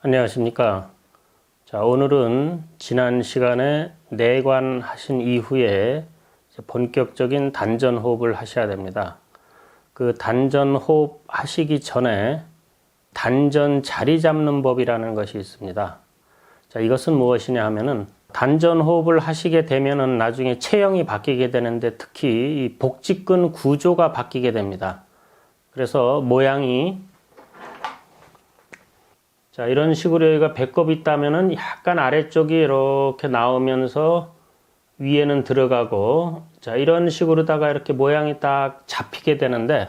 안녕하십니까. 자, 오늘은 지난 시간에 내관 하신 이후에 본격적인 단전 호흡을 하셔야 됩니다. 그 단전 호흡 하시기 전에 단전 자리 잡는 법이라는 것이 있습니다. 자, 이것은 무엇이냐 하면은 단전 호흡을 하시게 되면은 나중에 체형이 바뀌게 되는데 특히 이 복직근 구조가 바뀌게 됩니다. 그래서 모양이 자, 이런 식으로 여기가 배꼽이 있다면은 약간 아래쪽이 이렇게 나오면서 위에는 들어가고, 자, 이런 식으로다가 이렇게 모양이 딱 잡히게 되는데,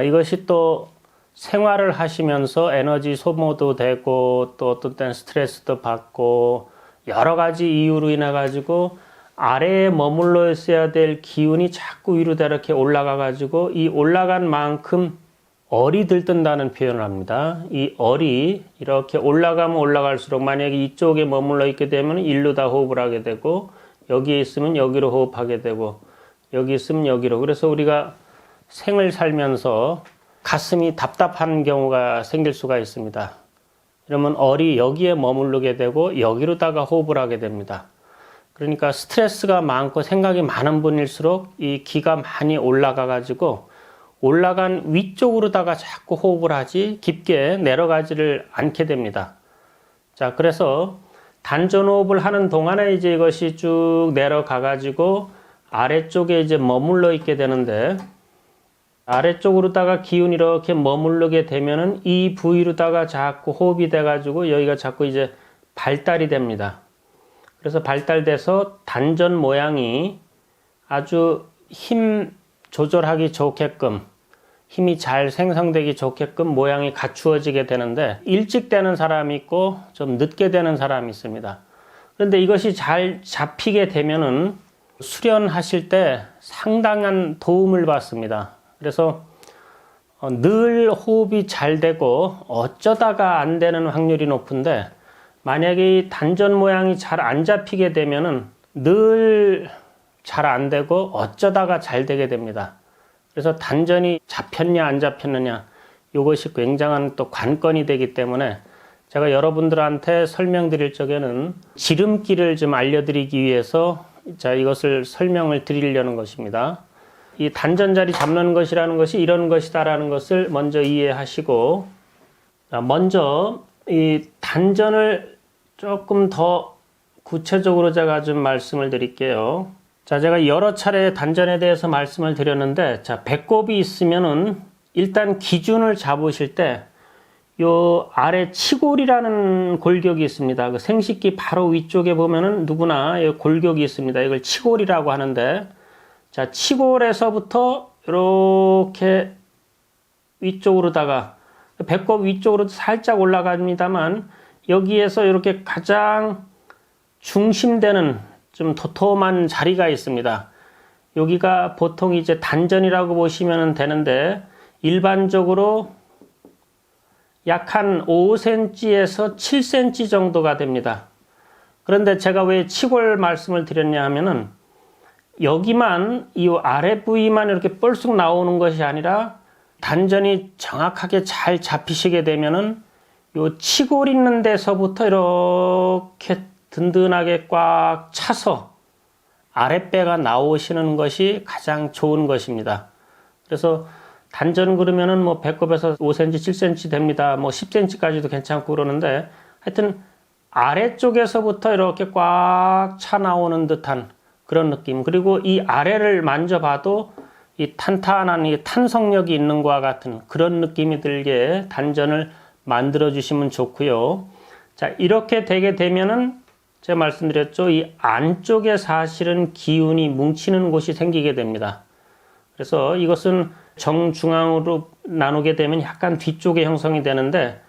이것이 또 생활을 하시면서 에너지 소모도 되고, 또 어떤 때는 스트레스도 받고, 여러 가지 이유로 인해 가지고 아래에 머물러 있어야 될 기운이 자꾸 위로 이렇게 올라가 가지고 이 올라간 만큼 얼이 들뜬다는 표현을 합니다. 이 얼이 이렇게 올라가면 올라갈수록 만약에 이쪽에 머물러 있게 되면 일로 다 호흡을 하게 되고, 여기에 있으면 여기로 호흡하게 되고, 여기 있으면 여기로. 그래서 우리가 생을 살면서 가슴이 답답한 경우가 생길 수가 있습니다. 그러면 얼이 여기에 머무르게 되고 여기로다가 호흡을 하게 됩니다. 그러니까 스트레스가 많고 생각이 많은 분일수록 이 기가 많이 올라가 가지고 올라간 위쪽으로다가 자꾸 호흡을 하지 깊게 내려가지를 않게 됩니다. 자, 그래서 단전 호흡을 하는 동안에 이제 이것이 쭉 내려가 가지고 아래쪽에 이제 머물러 있게 되는데, 아래쪽으로다가 기운이 이렇게 머무르게 되면은 이 부위로다가 자꾸 호흡이 돼 가지고 여기가 자꾸 이제 발달이 됩니다. 그래서 발달돼서 단전 모양이 아주 힘 조절하기 좋게끔, 힘이 잘 생성되기 좋게끔 모양이 갖추어지게 되는데, 일찍 되는 사람이 있고 좀 늦게 되는 사람이 있습니다. 그런데 이것이 잘 잡히게 되면은 수련하실 때 상당한 도움을 받습니다. 그래서 늘 호흡이 잘 되고 어쩌다가 안 되는 확률이 높은데, 만약에 이 단전 모양이 잘 안 잡히게 되면은 늘 잘 안 되고 어쩌다가 잘 되게 됩니다. 그래서 단전이 잡혔냐 안 잡혔느냐, 이것이 굉장한 또 관건이 되기 때문에 제가 여러분들한테 설명드릴 적에는 지름길을 좀 알려드리기 위해서 자, 이것을 설명을 드리려는 것입니다. 이 단전 자리 잡는 것이라는 것이 이런 것이다라는 것을 먼저 이해하시고, 먼저 이 단전을 조금 더 구체적으로 제가 좀 말씀을 드릴게요. 자, 제가 여러 차례 단전에 대해서 말씀을 드렸는데, 자, 배꼽이 있으면은 일단 기준을 잡으실 때 요 아래 치골이라는 골격이 있습니다. 그 생식기 바로 위쪽에 보면은 누구나 이 골격이 있습니다. 이걸 치골이라고 하는데, 자, 치골에서부터 이렇게 위쪽으로다가 배꼽 위쪽으로 살짝 올라갑니다만, 여기에서 이렇게 가장 중심되는 좀 도톰한 자리가 있습니다. 여기가 보통 이제 단전이라고 보시면 되는데, 일반적으로 약 한 5cm에서 7cm 정도가 됩니다. 그런데 제가 왜 치골 말씀을 드렸냐 하면은, 여기만, 이 아래 부위만 이렇게 뻘쑥 나오는 것이 아니라 단전이 정확하게 잘 잡히시게 되면은 요 치골 있는 데서부터 이렇게 든든하게 꽉 차서 아랫배가 나오시는 것이 가장 좋은 것입니다. 그래서 단전 그러면은 뭐 배꼽에서 5cm, 7cm 됩니다. 뭐 10cm까지도 괜찮고 그러는데, 하여튼 아래쪽에서부터 이렇게 꽉 차 나오는 듯한 그런 느낌. 그리고 이 아래를 만져봐도 이 탄탄한 이 탄성력이 있는 것과 같은 그런 느낌이 들게 단전을 만들어 주시면 좋고요. 자, 이렇게 되게 되면은 제가 말씀드렸죠. 이 안쪽에 사실은 기운이 뭉치는 곳이 생기게 됩니다. 그래서 이것은 정중앙으로 나누게 되면 약간 뒤쪽에 형성이 되는데,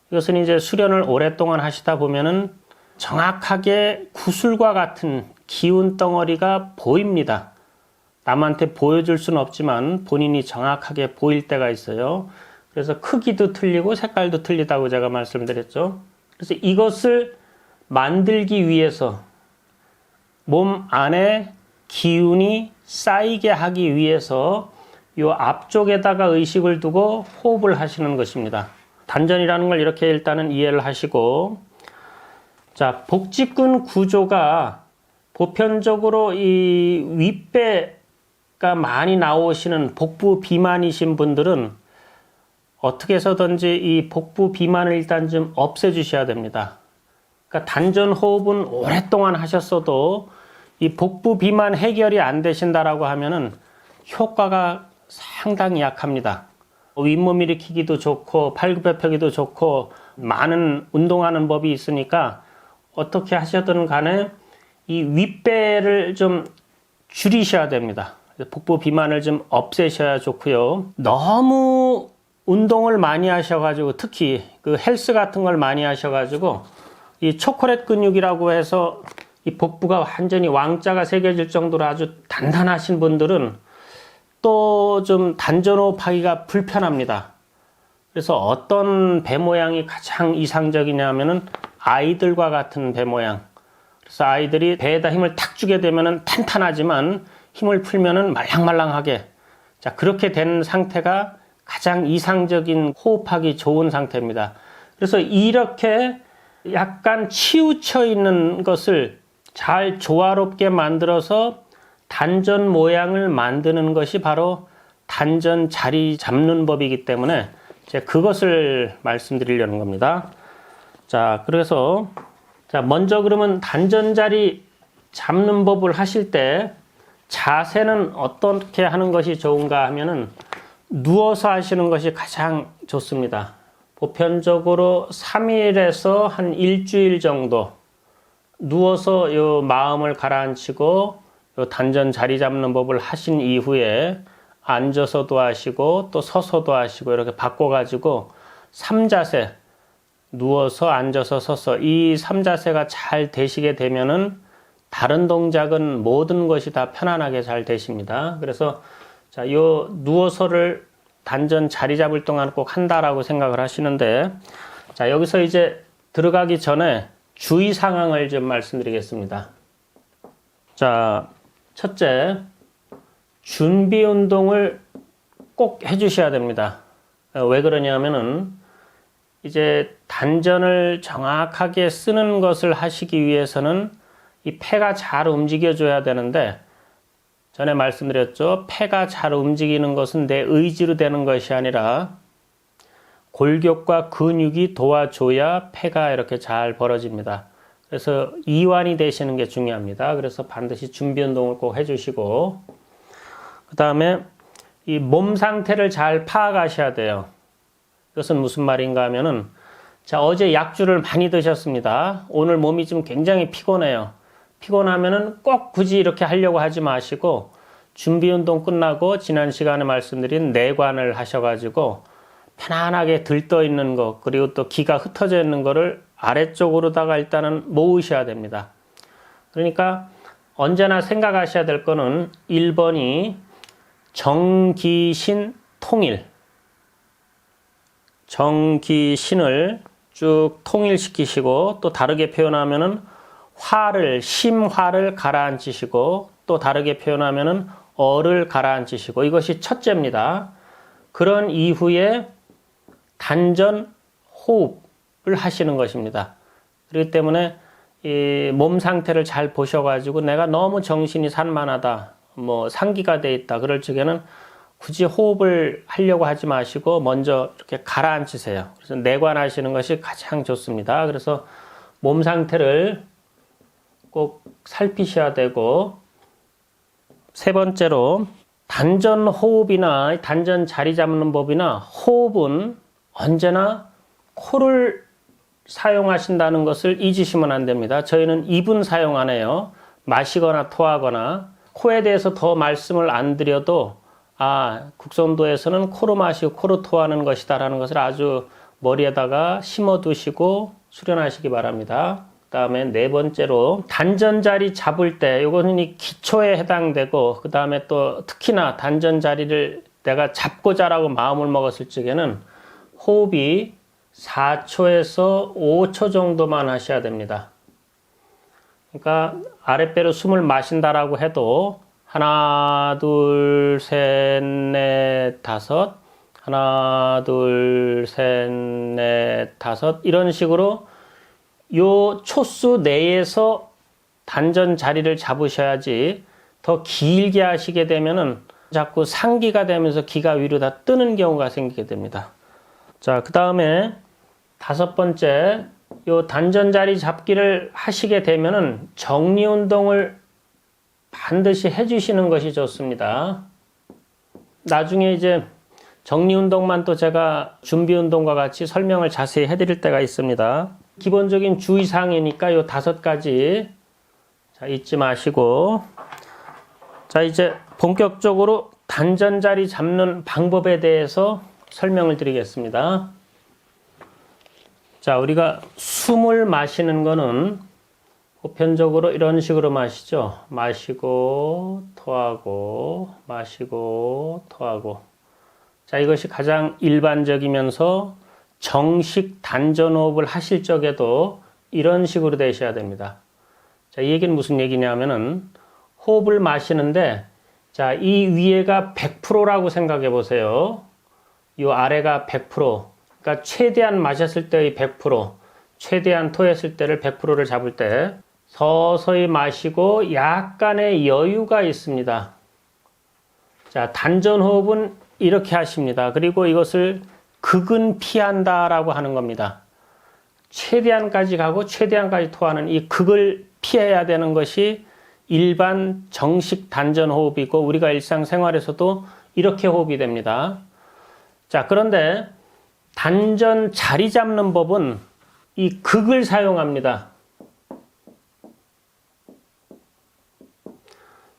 이것은 이제 수련을 오랫동안 하시다 보면은 정확하게 구슬과 같은 기운 덩어리가 보입니다. 남한테 보여줄 수는 없지만 본인이 정확하게 보일 때가 있어요. 그래서 크기도 틀리고 색깔도 틀리다고 제가 말씀드렸죠. 그래서 이것을 만들기 위해서 몸 안에 기운이 쌓이게 하기 위해서 이 앞쪽에다가 의식을 두고 호흡을 하시는 것입니다. 단전이라는 걸 이렇게 일단은 이해를 하시고, 자, 복직근 구조가 보편적으로 이 윗배가 많이 나오시는 복부 비만이신 분들은 어떻게 해서든지 이 복부 비만을 일단 좀 없애주셔야 됩니다. 그러니까 단전 호흡은 오랫동안 하셨어도 이 복부 비만 해결이 안 되신다라고 하면은 효과가 상당히 약합니다. 윗몸 일으키기도 좋고 팔굽혀 펴기도 좋고 많은 운동하는 법이 있으니까 어떻게 하셔든 간에 이 윗배를 좀 줄이셔야 됩니다. 복부 비만을 좀 없애셔야 좋고요. 너무 운동을 많이 하셔가지고 특히 그 헬스 같은 걸 많이 하셔가지고 이 초콜릿 근육이라고 해서 이 복부가 완전히 왕자가 새겨질 정도로 아주 단단하신 분들은 또 좀 단전 호흡하기가 불편합니다. 그래서 어떤 배 모양이 가장 이상적이냐면은 아이들과 같은 배 모양. 그래서 아이들이 배에다 힘을 탁 주게 되면은 탄탄하지만 힘을 풀면은 말랑말랑하게. 자, 그렇게 된 상태가 가장 이상적인 호흡하기 좋은 상태입니다. 그래서 이렇게 약간 치우쳐 있는 것을 잘 조화롭게 만들어서 단전 모양을 만드는 것이 바로 단전 자리 잡는 법이기 때문에 제가 그것을 말씀드리려는 겁니다. 자, 그래서 먼저 그러면 단전 자리 잡는 법을 하실 때 자세는 어떻게 하는 것이 좋은가 하면은 누워서 하시는 것이 가장 좋습니다. 보편적으로 3일에서 한 일주일 정도 누워서 요 마음을 가라앉히고 요 단전 자리 잡는 법을 하신 이후에 앉아서도 하시고 또 서서도 하시고 이렇게 바꿔가지고 3자세 누워서 앉아서 서서 이 3자세가 잘 되시게 되면은 다른 동작은 모든 것이 다 편안하게 잘 되십니다. 그래서 자, 요 누워서를 단전 자리 잡을 동안 꼭 한다라고 생각을 하시는데, 자, 여기서 이제 들어가기 전에 주의 상황을 좀 말씀드리겠습니다. 자, 첫째, 준비 운동을 꼭 해주셔야 됩니다. 왜 그러냐면은 이제 단전을 정확하게 쓰는 것을 하시기 위해서는 이 폐가 잘 움직여줘야 되는데, 전에 말씀드렸죠. 폐가 잘 움직이는 것은 내 의지로 되는 것이 아니라 골격과 근육이 도와줘야 폐가 이렇게 잘 벌어집니다. 그래서 이완이 되시는 게 중요합니다. 그래서 반드시 준비 운동을 꼭 해주시고, 그 다음에 이 몸 상태를 잘 파악하셔야 돼요. 이것은 무슨 말인가 하면은, 자, 어제 약주를 많이 드셨습니다. 오늘 몸이 좀 굉장히 피곤해요. 피곤하면은 꼭 굳이 이렇게 하려고 하지 마시고 준비 운동 끝나고 지난 시간에 말씀드린 내관을 하셔가지고 편안하게 들떠 있는 거, 그리고 또 기가 흩어져 있는 거를 아래쪽으로다가 일단은 모으셔야 됩니다. 그러니까 언제나 생각하셔야 될 거는 1번이 정기신 통일. 정기신을 쭉 통일시키시고, 또 다르게 표현하면은 심화를 가라앉히시고, 또 다르게 표현하면은 어를 가라앉히시고, 이것이 첫째입니다. 그런 이후에 단전 호흡을 하시는 것입니다. 그렇기 때문에 이 몸 상태를 잘 보셔가지고 내가 너무 정신이 산만하다, 뭐 상기가 돼 있다, 그럴 적에는 굳이 호흡을 하려고 하지 마시고 먼저 이렇게 가라앉히세요. 그래서 내관하시는 것이 가장 좋습니다. 그래서 몸 상태를 꼭 살피셔야 되고, 세 번째로 단전 호흡이나 단전 자리 잡는 법이나 호흡은 언제나 코를 사용하신다는 것을 잊으시면 안 됩니다. 저희는 입은 사용 안 해요. 마시거나 토하거나. 코에 대해서 더 말씀을 안 드려도 국선도에서는 코로 마시고 코로 토하는 것이다 라는 것을 아주 머리에다가 심어두시고 수련하시기 바랍니다. 그 다음에 네 번째로 단전 자리 잡을 때, 이거는 이 기초에 해당되고, 그 다음에 또 특히나 단전 자리를 내가 잡고자라고 마음을 먹었을 적에는 호흡이 4초에서 5초 정도만 하셔야 됩니다. 그러니까 아랫배로 숨을 마신다라고 해도 하나, 둘, 셋, 넷, 다섯, 하나, 둘, 셋, 넷, 다섯 이런 식으로 요 초수 내에서 단전 자리를 잡으셔야지 더 길게 하시게 되면은 자꾸 상기가 되면서 기가 위로 다 뜨는 경우가 생기게 됩니다. 자, 그 다음에 다섯 번째, 요 단전 자리 잡기를 하시게 되면은 정리 운동을 반드시 해주시는 것이 좋습니다. 나중에 이제 정리 운동만 또 제가 준비 운동과 같이 설명을 자세히 해드릴 때가 있습니다. 기본적인 주의사항이니까 요 다섯 가지 자, 잊지 마시고, 자, 이제 본격적으로 단전 자리 잡는 방법에 대해서 설명을 드리겠습니다. 자, 우리가 숨을 마시는 거는 보편적으로 이런 식으로 마시죠. 마시고, 토하고, 마시고, 토하고. 자, 이것이 가장 일반적이면서 정식 단전 호흡을 하실 적에도 이런 식으로 되셔야 됩니다. 자, 이 얘기는 무슨 얘기냐면은 호흡을 마시는데, 자, 이 위에가 100%라고 생각해 보세요. 이 아래가 100%. 그러니까 최대한 마셨을 때의 100%, 최대한 토했을 때를 100%를 잡을 때 서서히 마시고 약간의 여유가 있습니다. 자, 단전 호흡은 이렇게 하십니다. 그리고 이것을 극은 피한다라고 하는 겁니다. 최대한까지 가고 최대한까지 토하는 이 극을 피해야 되는 것이 일반 정식 단전 호흡이고 우리가 일상생활에서도 이렇게 호흡이 됩니다. 자, 그런데 단전 자리 잡는 법은 이 극을 사용합니다.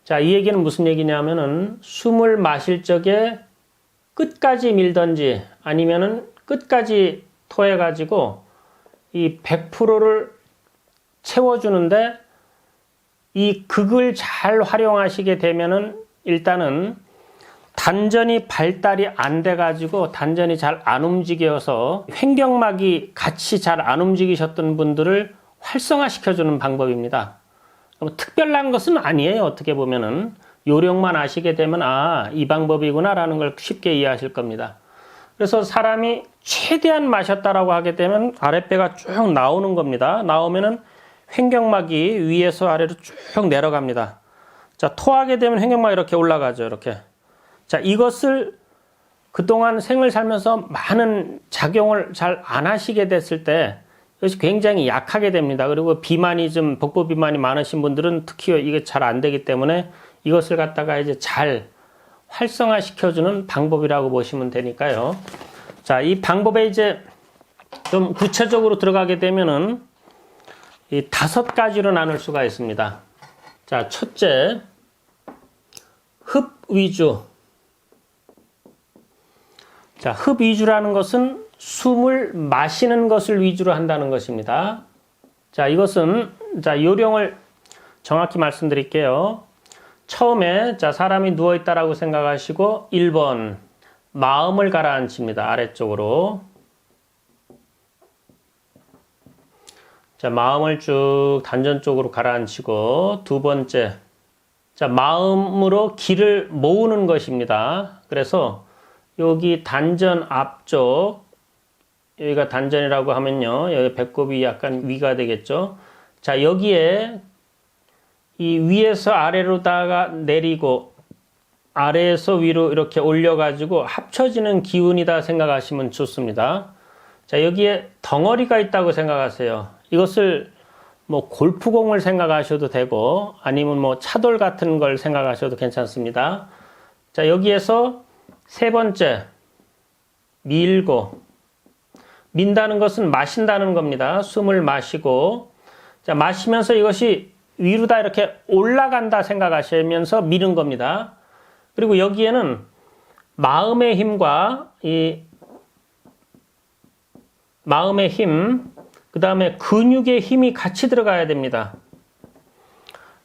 자, 이 얘기는 무슨 얘기냐면은 숨을 마실 적에 끝까지 밀던지 아니면은 끝까지 토해가지고 이 100%를 채워주는데 이 극을 잘 활용하시게 되면은 일단은 단전이 발달이 안 돼가지고 단전이 잘 안 움직여서 횡격막이 같이 잘 안 움직이셨던 분들을 활성화시켜주는 방법입니다. 특별한 것은 아니에요. 어떻게 보면은 요령만 아시게 되면 아, 이 방법이구나 라는 걸 쉽게 이해하실 겁니다. 그래서 사람이 최대한 마셨다라고 하게 되면 아랫배가 쭉 나오는 겁니다. 나오면은 횡격막이 위에서 아래로 쭉 내려갑니다. 자, 토하게 되면 횡격막이 이렇게 올라가죠. 이렇게. 자, 이것을 그동안 생을 살면서 많은 작용을 잘 안 하시게 됐을 때 이것이 굉장히 약하게 됩니다. 그리고 비만이 좀 복부 비만이 많으신 분들은 특히 이게 잘 안 되기 때문에 이것을 갖다가 이제 잘 활성화시켜주는 방법이라고 보시면 되니까요. 자, 이 방법에 이제 좀 구체적으로 들어가게 되면은 이 5가지로 나눌 수가 있습니다. 자, 첫째, 흡 위주. 자, 흡 위주라는 것은 숨을 마시는 것을 위주로 한다는 것입니다. 자, 이것은, 자, 요령을 정확히 말씀드릴게요. 처음에, 자, 사람이 누워있다라고 생각하시고, 1번, 마음을 가라앉힙니다. 아래쪽으로. 자, 마음을 쭉 단전 쪽으로 가라앉히고, 두 번째, 자, 마음으로 기를 모으는 것입니다. 그래서, 여기 단전 앞쪽, 여기가 단전이라고 하면요. 여기 배꼽이 약간 위가 되겠죠. 자, 여기에 이 위에서 아래로다가 내리고 아래에서 위로 이렇게 올려가지고 합쳐지는 기운이다 생각하시면 좋습니다. 자, 여기에 덩어리가 있다고 생각하세요. 이것을 뭐 골프공을 생각하셔도 되고 아니면 뭐 차돌 같은 걸 생각하셔도 괜찮습니다. 자, 여기에서 세 번째, 밀고. 민다는 것은 마신다는 겁니다. 숨을 마시고. 자, 마시면서 이것이 위로 다 이렇게 올라간다 생각하시면서 미는 겁니다. 그리고 여기에는 마음의 힘과 이 마음의 힘, 그 다음에 근육의 힘이 같이 들어가야 됩니다.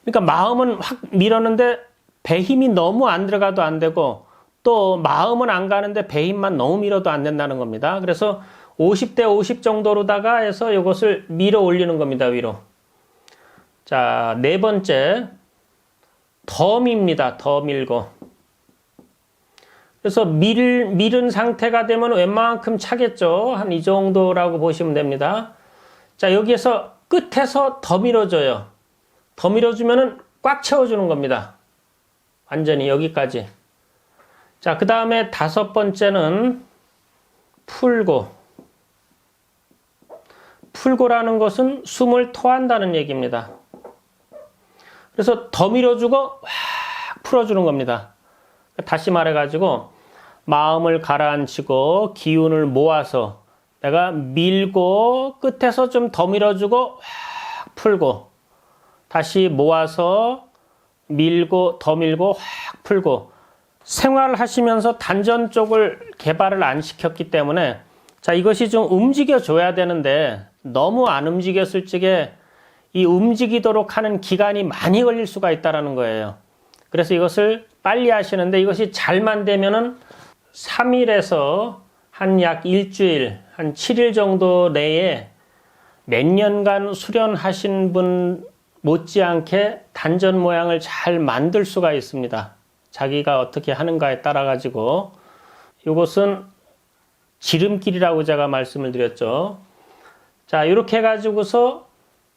그러니까 마음은 확 밀었는데 배 힘이 너무 안 들어가도 안 되고 또 마음은 안 가는데 배 힘만 너무 밀어도 안 된다는 겁니다. 그래서 50대 50 정도로다가 해서 이것을 밀어 올리는 겁니다. 위로. 자, 네 번째, 더 밉니다. 더 밀고. 그래서 밀은 상태가 되면 웬만큼 차겠죠. 한 이 정도라고 보시면 됩니다. 자, 여기에서 끝에서 더 밀어줘요. 더 밀어주면은 꽉 채워주는 겁니다. 완전히 여기까지. 자, 그 다음에 5번째는 풀고라는 것은 숨을 토한다는 얘기입니다. 그래서 더 밀어주고 확 풀어주는 겁니다. 다시 말해가지고 마음을 가라앉히고 기운을 모아서 내가 밀고 끝에서 좀 더 밀어주고 확 풀고 다시 모아서 밀고 더 밀고 확 풀고 생활을 하시면서 단전 쪽을 개발을 안 시켰기 때문에 자, 이것이 좀 움직여줘야 되는데 너무 안 움직였을 적에 이 움직이도록 하는 기간이 많이 걸릴 수가 있다는 거예요. 그래서 이것을 빨리 하시는데 이것이 잘만 되면은 3일에서 한 약 일주일, 한 7일 정도 내에 몇 년간 수련하신 분 못지않게 단전 모양을 잘 만들 수가 있습니다. 자기가 어떻게 하는가에 따라 가지고 이것은 지름길이라고 제가 말씀을 드렸죠. 자, 이렇게 해가지고서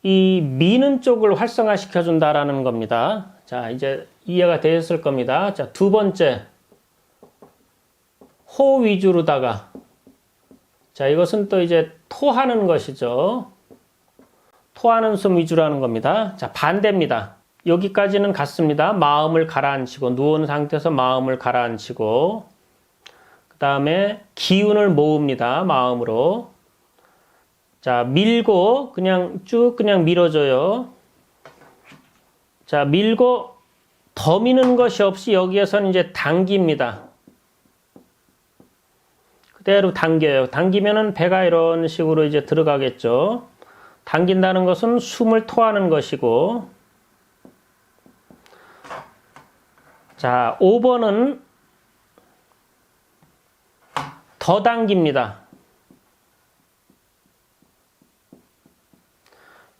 이 미는 쪽을 활성화시켜 준다라는 겁니다. 자, 이제 이해가 되셨을 겁니다. 자, 2번째 호 위주로다가 자, 이것은 또 이제 토하는 것이죠. 토하는 숨 위주라는 겁니다. 자, 반대입니다. 여기까지는 같습니다. 마음을 가라앉히고 누운 상태에서 마음을 가라앉히고 그 다음에 기운을 모읍니다. 마음으로. 자, 밀고 그냥 쭉 그냥 밀어줘요. 자, 밀고 더 미는 것이 없이 여기에서는 이제 당깁니다. 그대로 당겨요. 당기면은 배가 이런 식으로 이제 들어가겠죠. 당긴다는 것은 숨을 토하는 것이고. 자, 5번은 더 당깁니다.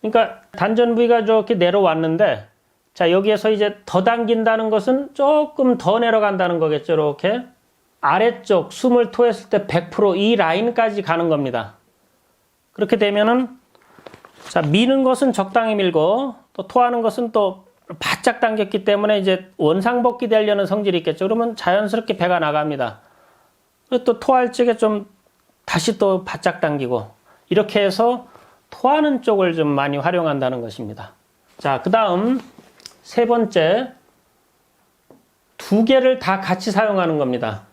그러니까 단전 부위가 이렇게 내려왔는데 자, 여기에서 이제 더 당긴다는 것은 조금 더 내려간다는 거겠죠. 이렇게 아래쪽 숨을 토했을 때 100% 이 라인까지 가는 겁니다. 그렇게 되면은 자, 미는 것은 적당히 밀고 또 토하는 것은 또 바짝 당겼기 때문에 이제 원상복귀 되려는 성질이 있겠죠. 그러면 자연스럽게 배가 나갑니다. 그리고 또 토할 적에 좀 다시 또 바짝 당기고 이렇게 해서 토하는 쪽을 좀 많이 활용한다는 것입니다. 자, 그 다음 3번째 2개를 다 같이 사용하는 겁니다.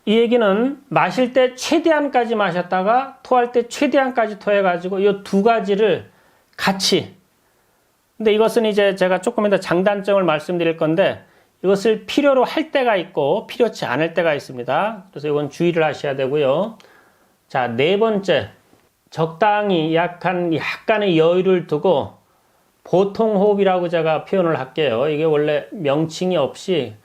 이 얘기는 마실 때 최대한까지 마셨다가 토할 때 최대한까지 토해가지고 이 2가지를 같이 근데 이것은 이제 제가 조금 이따 장단점을 말씀드릴 건데 이것을 필요로 할 때가 있고 필요치 않을 때가 있습니다. 그래서 이건 주의를 하셔야 되고요. 자, 4번째 적당히 약간의 여유를 두고 보통 호흡이라고 제가 표현을 할게요. 이게 원래 명칭이 없이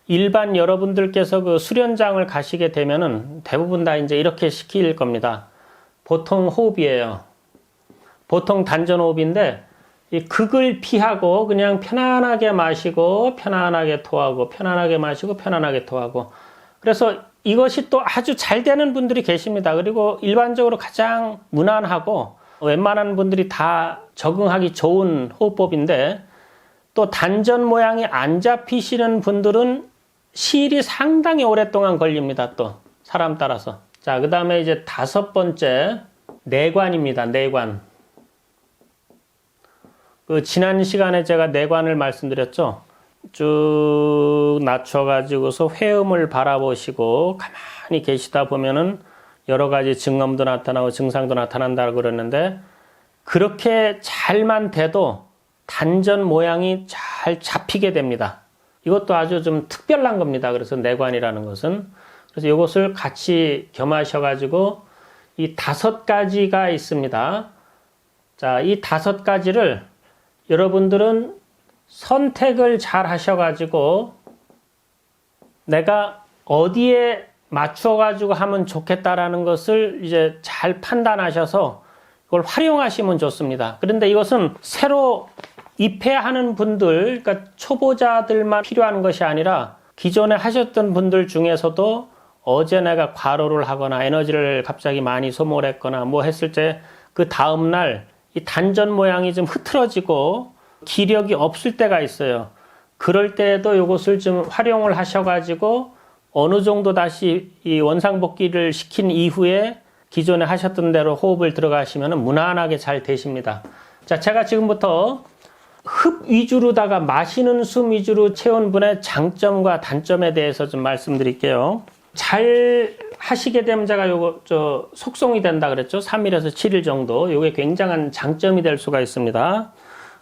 일반 여러분들께서 그 수련장을 가시게 되면은 대부분 다 이제 이렇게 시킬 겁니다. 보통 호흡이에요. 보통 단전 호흡인데 이 극을 피하고 그냥 편안하게 마시고 편안하게 토하고 편안하게 마시고 편안하게 토하고 그래서 이것이 또 아주 잘 되는 분들이 계십니다. 그리고 일반적으로 가장 무난하고 웬만한 분들이 다 적응하기 좋은 호흡법인데 또 단전 모양이 안 잡히시는 분들은 시일이 상당히 오랫동안 걸립니다. 또 사람 따라서. 자, 그 다음에 이제 5번째 내관입니다. 내관. 그 지난 시간에 제가 내관을 말씀드렸죠. 쭉 낮춰가지고서 회음을 바라보시고 가만히 계시다 보면은 여러 가지 증음도 나타나고 증상도 나타난다고 그러는데 그렇게 잘만 돼도 단전 모양이 잘 잡히게 됩니다. 이것도 아주 좀 특별한 겁니다. 그래서 내관이라는 것은. 그래서 이것을 같이 겸하셔가지고 이 5가지가 있습니다. 자, 이 5가지를 여러분들은 선택을 잘 하셔가지고 내가 어디에 맞춰가지고 하면 좋겠다라는 것을 이제 잘 판단하셔서 이걸 활용하시면 좋습니다. 그런데 이것은 새로 입회하는 분들, 그러니까 초보자들만 필요한 것이 아니라 기존에 하셨던 분들 중에서도 어제 내가 과로를 하거나 에너지를 갑자기 많이 소모했거나 뭐 했을 때 그 다음날 이 단전 모양이 좀 흐트러지고 기력이 없을 때가 있어요. 그럴 때에도 이것을 좀 활용을 하셔가지고 어느 정도 다시 이 원상복귀를 시킨 이후에 기존에 하셨던 대로 호흡을 들어가시면 무난하게 잘 되십니다. 자, 제가 지금부터 흡 위주로다가 마시는 숨 위주로 채운 분의 장점과 단점에 대해서 좀 말씀드릴게요. 잘 하시게 되면 제가 요거 속송이 된다 그랬죠. 3일에서 7일 정도. 요게 굉장한 장점이 될 수가 있습니다.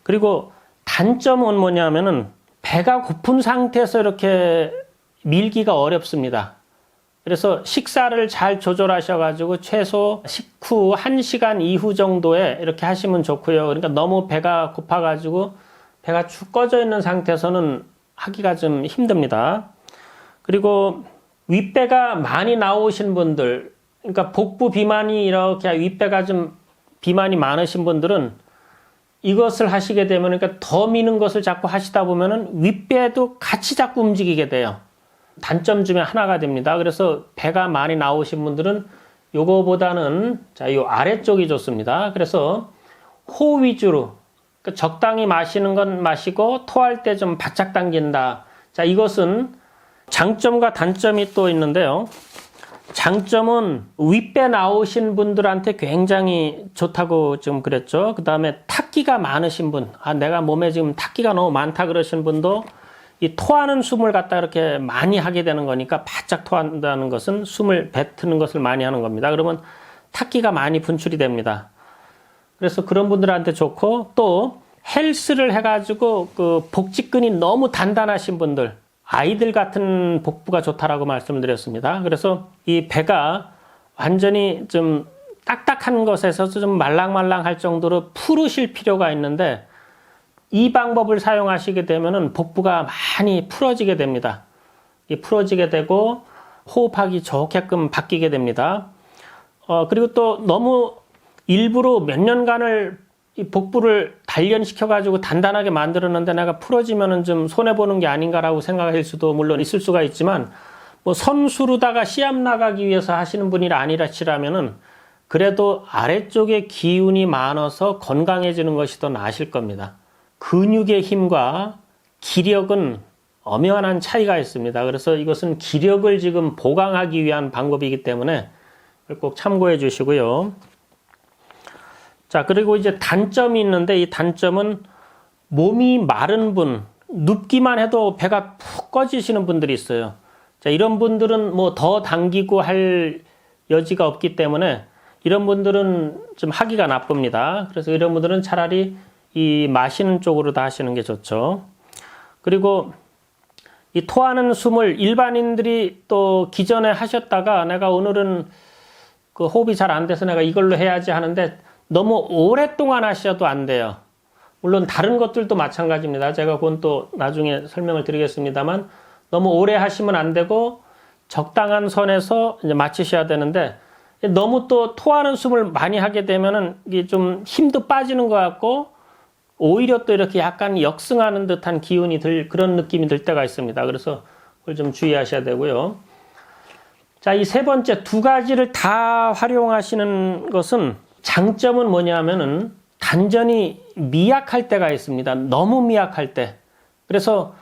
그리고 단점은 뭐냐면은 배가 고픈 상태에서 이렇게 밀기가 어렵습니다. 그래서 식사를 잘 조절하셔가지고 최소 식후 1시간 이후 정도에 이렇게 하시면 좋고요. 그러니까 너무 배가 고파가지고 배가 축 꺼져 있는 상태에서는 하기가 좀 힘듭니다. 그리고 윗배가 많이 나오신 분들, 그러니까 복부 비만이 이렇게 윗배가 좀 비만이 많으신 분들은 이것을 하시게 되면 그러니까 더 미는 것을 자꾸 하시다 보면은 윗배도 같이 자꾸 움직이게 돼요. 단점 중에 하나가 됩니다. 그래서 배가 많이 나오신 분들은 요거보다는 자, 요 아래쪽이 좋습니다. 그래서 호 위주로 그러니까 적당히 마시는 건 마시고 토할 때 좀 바짝 당긴다. 자, 이것은 장점과 단점이 또 있는데요. 장점은 윗배 나오신 분들한테 굉장히 좋다고 지금 그랬죠. 그 다음에 탁기가 많으신 분, 내가 몸에 지금 탁기가 너무 많다 그러신 분도 이 토하는 숨을 갖다 이렇게 많이 하게 되는 거니까 바짝 토한다는 것은 숨을 뱉는 것을 많이 하는 겁니다. 그러면 탁기가 많이 분출이 됩니다. 그래서 그런 분들한테 좋고 또 헬스를 해가지고 그 복직근이 너무 단단하신 분들, 아이들 같은 복부가 좋다라고 말씀을 드렸습니다. 그래서 이 배가 완전히 좀 딱딱한 것에서 좀 말랑말랑할 정도로 푸르실 필요가 있는데 이 방법을 사용하시게 되면은 복부가 많이 풀어지게 됩니다. 이 풀어지게 되고 호흡하기 좋게끔 바뀌게 됩니다. 그리고 또 너무 일부러 몇 년간을 이 복부를 단련시켜가지고 단단하게 만들었는데 내가 풀어지면은 좀 손해보는 게 아닌가라고 생각할 수도 물론 있을 수가 있지만 뭐 선수로다가 시합 나가기 위해서 하시는 분이 아니라시라면은 그래도 아래쪽에 기운이 많아서 건강해지는 것이 더 나으실 겁니다. 근육의 힘과 기력은 엄연한 차이가 있습니다. 그래서 이것은 기력을 지금 보강하기 위한 방법이기 때문에 꼭 참고해 주시고요. 자, 그리고 이제 단점이 있는데 이 단점은 몸이 마른 분, 눕기만 해도 배가 푹 꺼지시는 분들이 있어요. 자, 이런 분들은 뭐 더 당기고 할 여지가 없기 때문에 이런 분들은 좀 하기가 나쁩니다. 그래서 이런 분들은 차라리 이 마시는 쪽으로 다 하시는 게 좋죠. 그리고 이 토하는 숨을 일반인들이 또 기존에 하셨다가 내가 오늘은 그 호흡이 잘 안 돼서 내가 이걸로 해야지 하는데 너무 오랫동안 하셔도 안 돼요. 물론 다른 것들도 마찬가지입니다. 제가 그건 또 나중에 설명을 드리겠습니다만 너무 오래 하시면 안 되고 적당한 선에서 이제 마치셔야 되는데 너무 또 토하는 숨을 많이 하게 되면은 이게 좀 힘도 빠지는 것 같고 오히려 또 이렇게 약간 역승하는 듯한 기운이 그런 느낌이 들 때가 있습니다. 그래서 그걸 좀 주의하셔야 되고요. 자, 이 세 번째 두 가지를 다 활용하시는 것은 장점은 뭐냐면은 단전이 미약할 때가 있습니다. 너무 미약할 때. 그래서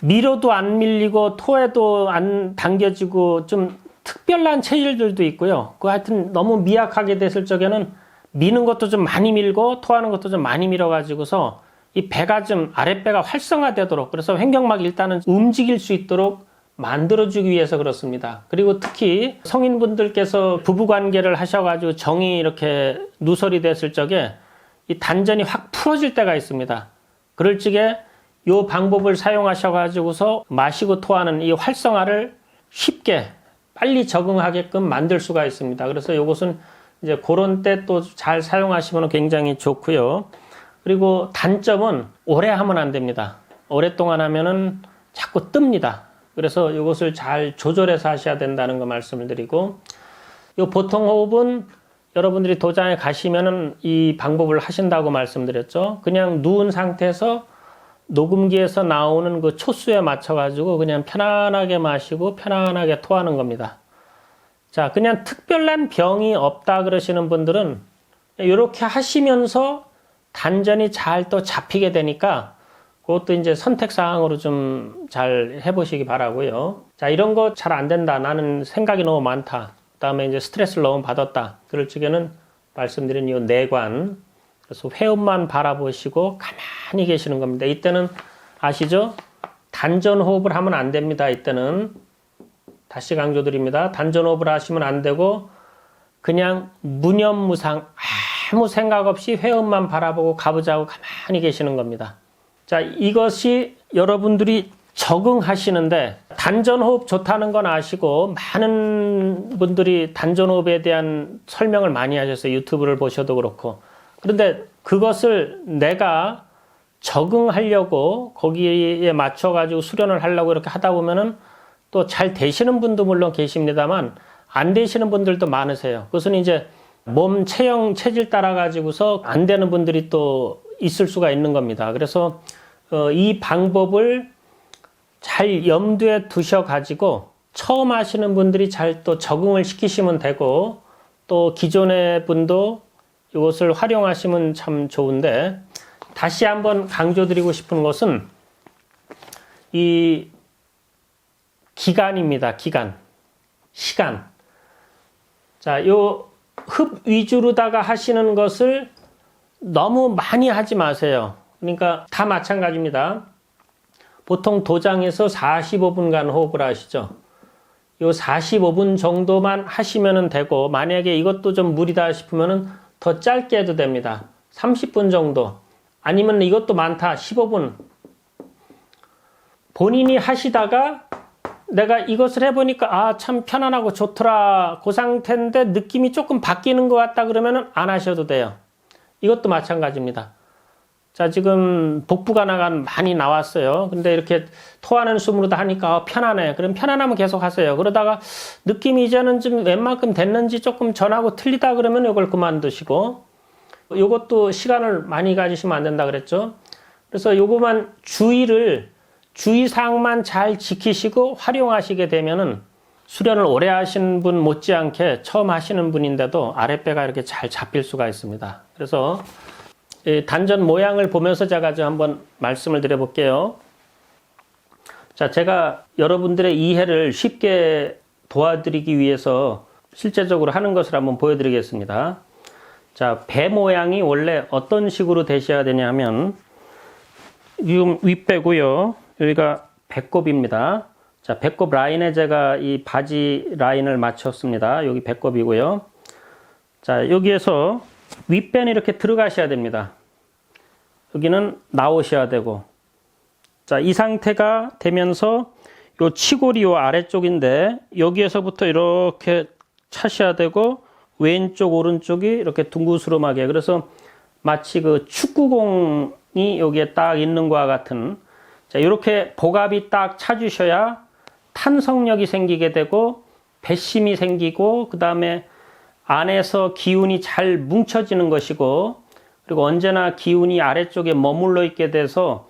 밀어도 안 밀리고 토해도 안 당겨지고 좀 특별한 체질들도 있고요. 그 하여튼 너무 미약하게 됐을 적에는 미는 것도 좀 많이 밀고 토하는 것도 좀 많이 밀어가지고서 이 배가 좀 아랫배가 활성화되도록 그래서 횡격막 일단은 움직일 수 있도록 만들어주기 위해서 그렇습니다. 그리고 특히 성인분들께서 부부관계를 하셔가지고 정이 이렇게 누설이 됐을 적에 이 단전이 확 풀어질 때가 있습니다. 그럴 적에 이 방법을 사용하셔가지고서 마시고 토하는 이 활성화를 쉽게 빨리 적응하게끔 만들 수가 있습니다. 그래서 이것은 이제 그런 때 또 잘 사용하시면 굉장히 좋고요. 그리고 단점은 오래 하면 안 됩니다. 오랫동안 하면은 자꾸 뜹니다. 그래서 이것을 잘 조절해서 하셔야 된다는 거 말씀을 드리고, 이 보통 호흡은 여러분들이 도장에 가시면은 이 방법을 하신다고 말씀드렸죠. 그냥 누운 상태에서 녹음기에서 나오는 그 초수에 맞춰가지고 그냥 편안하게 마시고 편안하게 토하는 겁니다. 자, 그냥 특별한 병이 없다 그러시는 분들은 이렇게 하시면서 단전이 잘 또 잡히게 되니까 그것도 이제 선택사항으로 좀 잘 해보시기 바라고요. 자, 이런 거 잘 안 된다. 나는 생각이 너무 많다. 그 다음에 이제 스트레스를 너무 받았다. 그럴 적에는 말씀드린 이 내관, 그래서 회음만 바라보시고 가만히 계시는 겁니다. 이때는 아시죠? 단전 호흡을 하면 안 됩니다. 이때는 다시 강조드립니다. 단전 호흡을 하시면 안 되고 그냥 무념무상 아무 생각 없이 회음만 바라보고 가보자고 가만히 계시는 겁니다. 자, 이것이 여러분들이 적응하시는데 단전호흡 좋다는 건 아시고 많은 분들이 단전호흡에 대한 설명을 많이 하셨어요. 유튜브를 보셔도 그렇고. 그런데 그것을 내가 적응하려고 거기에 맞춰가지고 수련을 하려고 이렇게 하다 보면은 또 잘 되시는 분도 물론 계십니다만 안 되시는 분들도 많으세요. 그것은 이제 몸 체형, 체질 따라 가지고서 안 되는 분들이 또 있을 수가 있는 겁니다. 그래서 이 방법을 잘 염두에 두셔 가지고 처음 하시는 분들이 잘 또 적응을 시키시면 되고 또 기존의 분도 이것을 활용하시면 참 좋은데 다시 한번 강조드리고 싶은 것은 이 기간입니다. 기간. 시간. 자, 요 흡 위주로다가 하시는 것을 너무 많이 하지 마세요. 그러니까 다 마찬가지입니다. 보통 도장에서 45분간 호흡을 하시죠. 요 45분 정도만 하시면 되고 만약에 이것도 좀 무리다 싶으면 더 짧게 해도 됩니다. 30분 정도. 아니면 이것도 많다. 15분. 본인이 하시다가 내가 이것을 해보니까 참 편안하고 좋더라. 그 상태인데 느낌이 조금 바뀌는 것 같다 그러면 안 하셔도 돼요. 이것도 마찬가지입니다. 자, 지금 복부가 많이 나왔어요. 근데 이렇게 토하는 숨으로 다 하니까 편안해. 그럼 편안하면 계속 하세요. 그러다가 느낌이 이제는 좀 웬만큼 됐는지 조금 전하고 틀리다 그러면 이걸 그만두시고 이것도 시간을 많이 가지시면 안 된다 그랬죠. 그래서 요거만 주의사항만 잘 지키시고 활용하시게 되면은 수련을 오래 하신 분 못지않게 처음 하시는 분인데도 아랫배가 이렇게 잘 잡힐 수가 있습니다. 그래서 단전 모양을 보면서 제가 좀 한번 말씀을 드려볼게요. 자, 제가 여러분들의 이해를 쉽게 도와드리기 위해서 실제적으로 하는 것을 한번 보여드리겠습니다. 자, 배 모양이 원래 어떤 식으로 되셔야 되냐 하면 지금 윗배고요. 여기가 배꼽입니다. 자, 배꼽 라인에 제가 이 바지 라인을 맞췄습니다. 여기 배꼽이고요. 자, 여기에서 윗배는 이렇게 들어가셔야 됩니다. 여기는 나오셔야 되고. 자, 이 상태가 되면서 요 치골이 요 아래쪽인데 여기에서부터 이렇게 차셔야 되고 왼쪽 오른쪽이 이렇게 둥그스름하게. 그래서 마치 그 축구공이 여기에 딱 있는 것과 같은, 자, 이렇게 복압이 딱 차주셔야 탄성력이 생기게 되고 배심이 생기고 그 다음에 안에서 기운이 잘 뭉쳐지는 것이고 그리고 언제나 기운이 아래쪽에 머물러 있게 돼서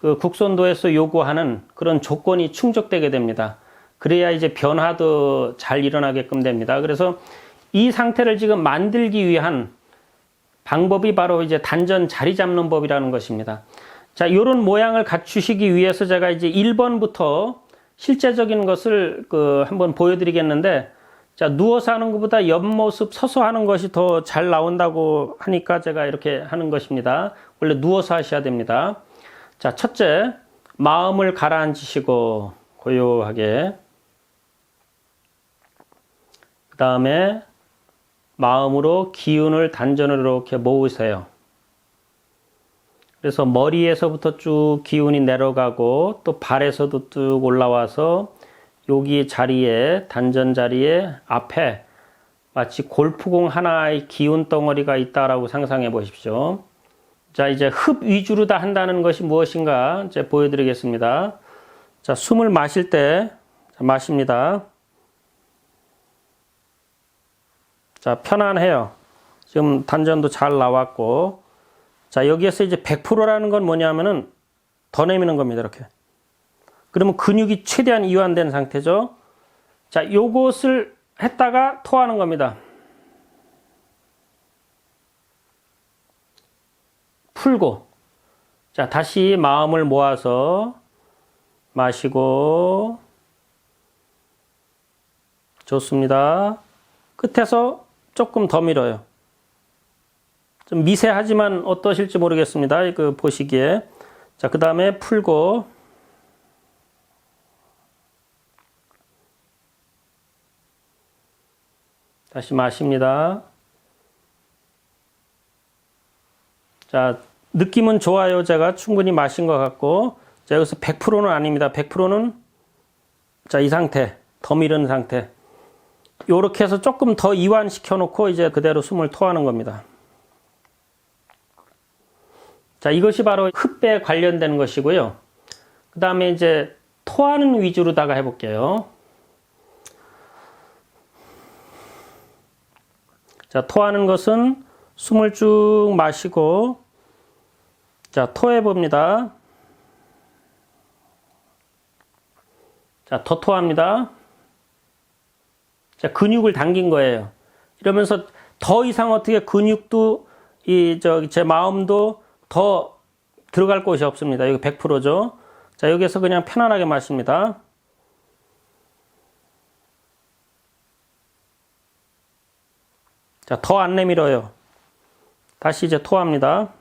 그 국선도에서 요구하는 그런 조건이 충족되게 됩니다. 그래야 이제 변화도 잘 일어나게끔 됩니다. 그래서 이 상태를 지금 만들기 위한 방법이 바로 이제 단전 자리 잡는 법이라는 것입니다. 자, 이런 모양을 갖추시기 위해서 제가 이제 1번부터 실제적인 것을 한번 보여드리겠는데, 자, 누워서 하는 것보다 옆모습 서서 하는 것이 더 잘 나온다고 하니까 제가 이렇게 하는 것입니다. 원래 누워서 하셔야 됩니다. 자, 첫째, 마음을 가라앉히시고 고요하게. 그 다음에 마음으로 기운을 단전으로 이렇게 모으세요. 그래서 머리에서부터 쭉 기운이 내려가고 또 발에서도 쭉 올라와서 여기 자리에, 단전 자리에 앞에 마치 골프공 하나의 기운 덩어리가 있다라고 상상해 보십시오. 자, 이제 흡 위주로 다 한다는 것이 무엇인가 이제 보여드리겠습니다. 자, 숨을 마실 때 마십니다. 자, 편안해요. 지금 단전도 잘 나왔고. 자, 여기에서 이제 100%라는 건 뭐냐면은 더 내미는 겁니다. 이렇게. 그러면 근육이 최대한 이완된 상태죠. 자, 요것을 했다가 토하는 겁니다. 풀고. 자, 다시 마음을 모아서 마시고. 좋습니다. 끝에서 조금 더 밀어요. 좀 미세하지만 어떠실지 모르겠습니다. 그 보시기에. 자, 그 다음에 풀고. 다시 마십니다. 자, 느낌은 좋아요. 제가 충분히 마신 것 같고. 자, 여기서 100%는 아닙니다. 100%는 자, 이 상태. 더 밀은 상태. 요렇게 해서 조금 더 이완시켜 놓고 이제 그대로 숨을 토하는 겁니다. 자, 이것이 바로 흡배에 관련된 것이고요. 그 다음에 이제 토하는 위주로다가 해볼게요. 자, 토하는 것은 숨을 쭉 마시고, 자, 토해봅니다. 자, 더 토합니다. 자, 근육을 당긴 거예요. 이러면서 더 이상 어떻게 근육도, 제 마음도 더 들어갈 곳이 없습니다. 여기 100%죠. 자, 여기서 그냥 편안하게 마십니다. 자, 더 안 내밀어요. 다시 이제 토합니다.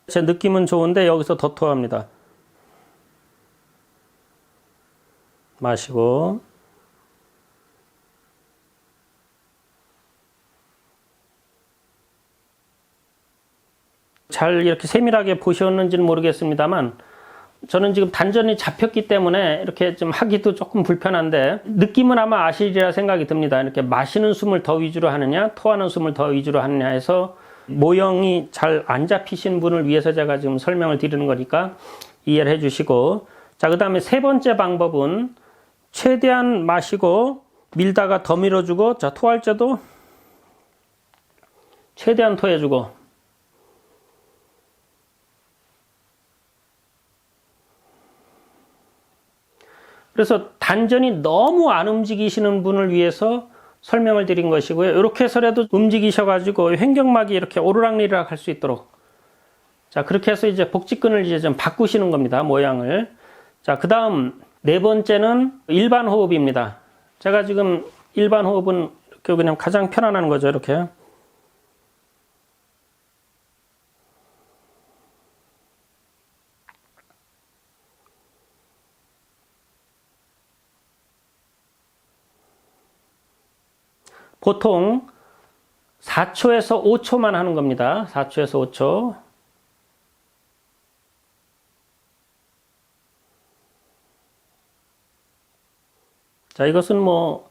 제 느낌은 좋은데 여기서 더 토합니다. 마시고. 잘 이렇게 세밀하게 보셨는지는 모르겠습니다만 저는 지금 단전이 잡혔기 때문에 이렇게 좀 하기도 조금 불편한데 느낌은 아마 아시리라 생각이 듭니다. 이렇게 마시는 숨을 더 위주로 하느냐 토하는 숨을 더 위주로 하느냐 해서 모형이 잘 안 잡히신 분을 위해서 제가 지금 설명을 드리는 거니까 이해를 해 주시고. 자, 그 다음에 세 번째 방법은 최대한 마시고 밀다가 더 밀어주고, 자, 토할 때도 최대한 토해주고. 그래서 단전이 너무 안 움직이시는 분을 위해서 설명을 드린 것이고요. 이렇게 해서라도 움직이셔가지고 횡격막이 이렇게 오르락내리락 할 수 있도록. 자, 그렇게 해서 이제 복직근을 이제 좀 바꾸시는 겁니다. 모양을. 자, 그 다음 네 번째는 일반 호흡입니다. 제가 지금 일반 호흡은 이렇게 그냥 가장 편안한 거죠. 이렇게. 보통 4초에서 5초만 하는 겁니다. 4초에서 5초. 자, 이것은 뭐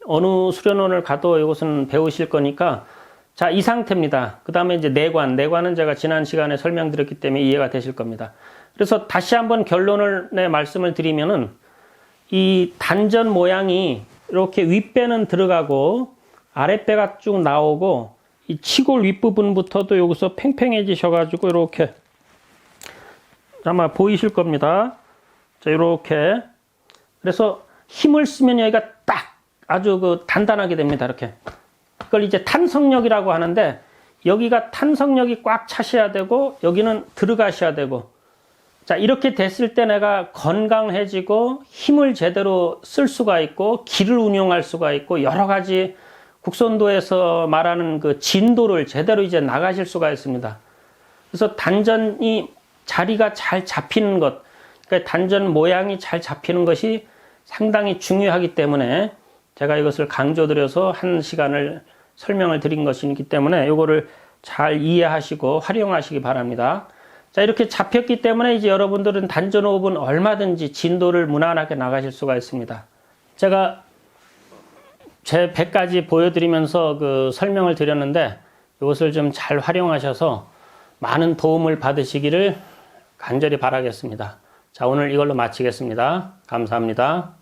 어느 수련원을 가도 이것은 배우실 거니까. 자, 이 상태입니다. 그 다음에 이제 내관은 제가 지난 시간에 설명드렸기 때문에 이해가 되실 겁니다. 그래서 다시 한번 결론을 말씀을 드리면은 이 단전 모양이 이렇게 윗배는 들어가고 아랫배가 쭉 나오고 이 치골 윗부분부터도 여기서 팽팽해지셔가지고 이렇게 아마 보이실 겁니다. 자, 이렇게. 그래서 힘을 쓰면 여기가 딱 아주 그 단단하게 됩니다. 이렇게. 그걸 이제 탄성력이라고 하는데 여기가 탄성력이 꽉 차셔야 되고 여기는 들어가셔야 되고. 자, 이렇게 됐을 때 내가 건강해지고 힘을 제대로 쓸 수가 있고 기를 운용할 수가 있고 여러 가지 국선도에서 말하는 그 진도를 제대로 이제 나가실 수가 있습니다. 그래서 단전이 자리가 잘 잡히는 것, 그러니까 단전 모양이 잘 잡히는 것이 상당히 중요하기 때문에 제가 이것을 강조드려서 한 시간을 설명을 드린 것이기 때문에 이거를 잘 이해하시고 활용하시기 바랍니다. 자, 이렇게 잡혔기 때문에 이제 여러분들은 단전 호흡은 얼마든지 진도를 무난하게 나가실 수가 있습니다. 제가 제 배까지 보여드리면서 그 설명을 드렸는데 이것을 좀 잘 활용하셔서 많은 도움을 받으시기를 간절히 바라겠습니다. 자, 오늘 이걸로 마치겠습니다. 감사합니다.